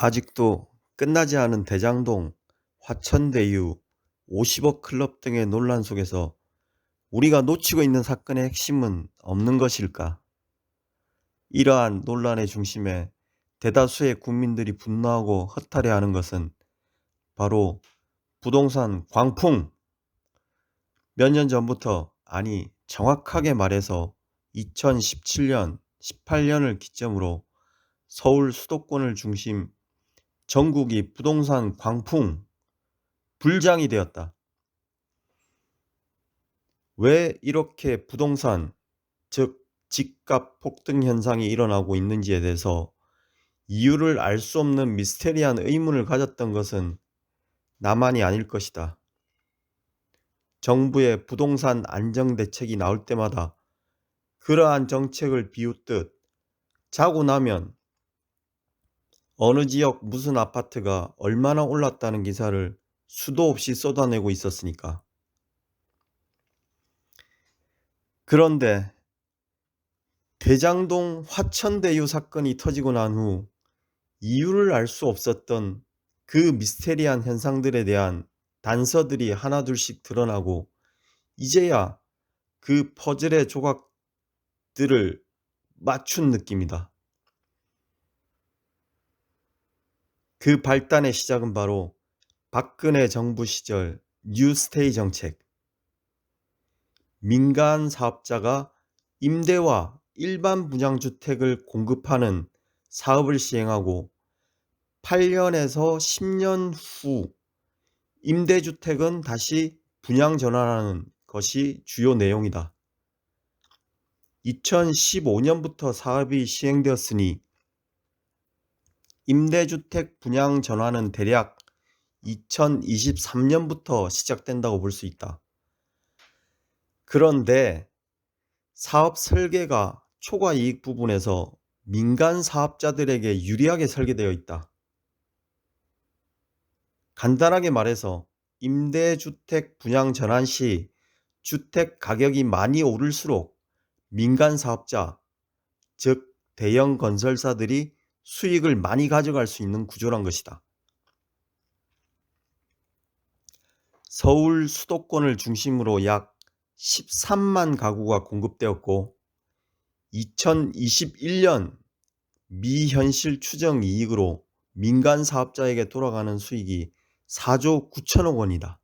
아직도 끝나지 않은 대장동, 화천대유, 50억 클럽 등의 논란 속에서 우리가 놓치고 있는 사건의 핵심은 없는 것일까? 이러한 논란의 중심에 대다수의 국민들이 분노하고 허탈해하는 것은 바로 부동산 광풍! 몇 년 전부터, 아니 정확하게 말해서 2017년, 18년을 기점으로 서울 수도권을 중심 전국이 부동산 광풍, 불장이 되었다. 왜 이렇게 부동산, 즉 집값 폭등 현상이 일어나고 있는지에 대해서 이유를 알 수 없는 미스테리한 의문을 가졌던 것은 나만이 아닐 것이다. 정부의 부동산 안정 대책이 나올 때마다 그러한 정책을 비웃듯 자고 나면 어느 지역 무슨 아파트가 얼마나 올랐다는 기사를 수도 없이 쏟아내고 있었으니까. 그런데 대장동 화천대유 사건이 터지고 난 후 이유를 알 수 없었던 그 미스테리한 현상들에 대한 단서들이 하나둘씩 드러나고 이제야 그 퍼즐의 조각들을 맞춘 느낌이다. 그 발단의 시작은 바로 박근혜 정부 시절 뉴스테이 정책. 민간 사업자가 임대와 일반 분양주택을 공급하는 사업을 시행하고 8년에서 10년 후 임대주택은 다시 분양 전환하는 것이 주요 내용이다. 2015년부터 사업이 시행되었으니 임대주택 분양 전환은 대략 2023년부터 시작된다고 볼 수 있다. 그런데 사업 설계가 초과 이익 부분에서 민간 사업자들에게 유리하게 설계되어 있다. 간단하게 말해서 임대주택 분양 전환 시 주택 가격이 많이 오를수록 민간 사업자, 즉 대형 건설사들이 수익을 많이 가져갈 수 있는 구조란 것이다. 서울 수도권을 중심으로 약 13만 가구가 공급되었고 2021년 미현실 추정 이익으로 민간 사업자에게 돌아가는 수익이 4조 9천억 원이다.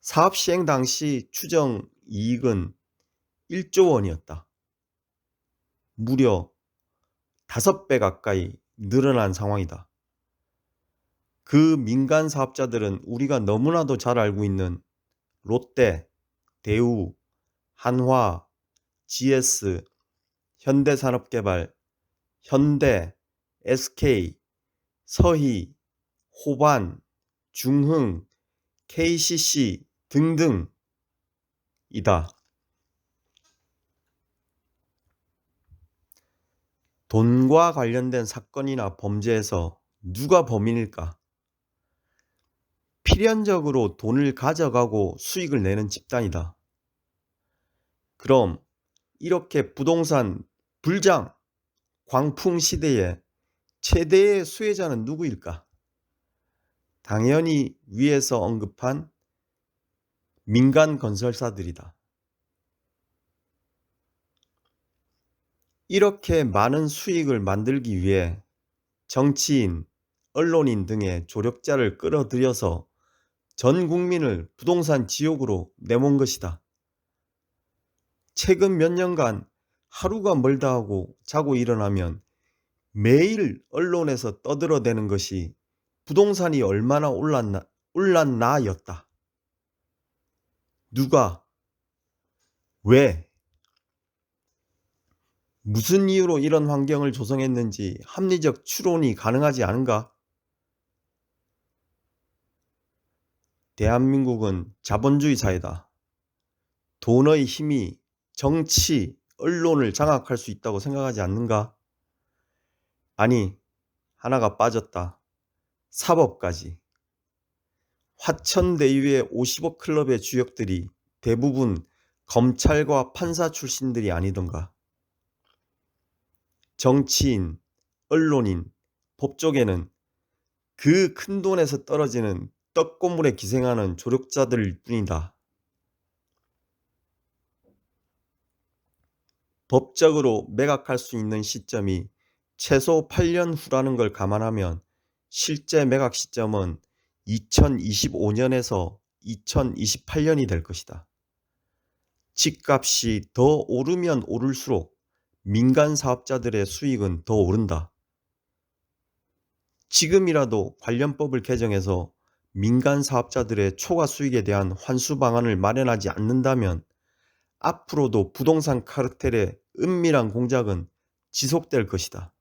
사업 시행 당시 추정 이익은 1조 원이었다. 무려 5배 가까이 늘어난 상황이다. 그 민간 사업자들은 우리가 너무나도 잘 알고 있는 롯데, 대우, 한화, GS, 현대산업개발, 현대, SK, 서희, 호반, 중흥, KCC 등등이다. 돈과 관련된 사건이나 범죄에서 누가 범인일까? 필연적으로 돈을 가져가고 수익을 내는 집단이다. 그럼 이렇게 부동산 불장, 광풍 시대에 최대의 수혜자는 누구일까? 당연히 위에서 언급한 민간 건설사들이다. 이렇게 많은 수익을 만들기 위해 정치인, 언론인 등의 조력자를 끌어들여서 전 국민을 부동산 지옥으로 내몬 것이다. 최근 몇 년간 하루가 멀다 하고 자고 일어나면 매일 언론에서 떠들어대는 것이 부동산이 얼마나 올랐나였다. 누가, 왜, 무슨 이유로 이런 환경을 조성했는지 합리적 추론이 가능하지 않은가? 대한민국은 자본주의 사회다. 돈의 힘이 정치, 언론을 장악할 수 있다고 생각하지 않는가? 아니, 하나가 빠졌다. 사법까지. 화천대유의 50억 클럽의 주역들이 대부분 검찰과 판사 출신들이 아니던가. 정치인, 언론인, 법조계는 그 큰돈에서 떨어지는 떡고물에 기생하는 조력자들일 뿐이다. 법적으로 매각할 수 있는 시점이 최소 8년 후라는 걸 감안하면 실제 매각 시점은 2025년에서 2028년이 될 것이다. 집값이 더 오르면 오를수록 민간 사업자들의 수익은 더 오른다. 지금이라도 관련법을 개정해서 민간 사업자들의 초과 수익에 대한 환수 방안을 마련하지 않는다면 앞으로도 부동산 카르텔의 은밀한 공작은 지속될 것이다.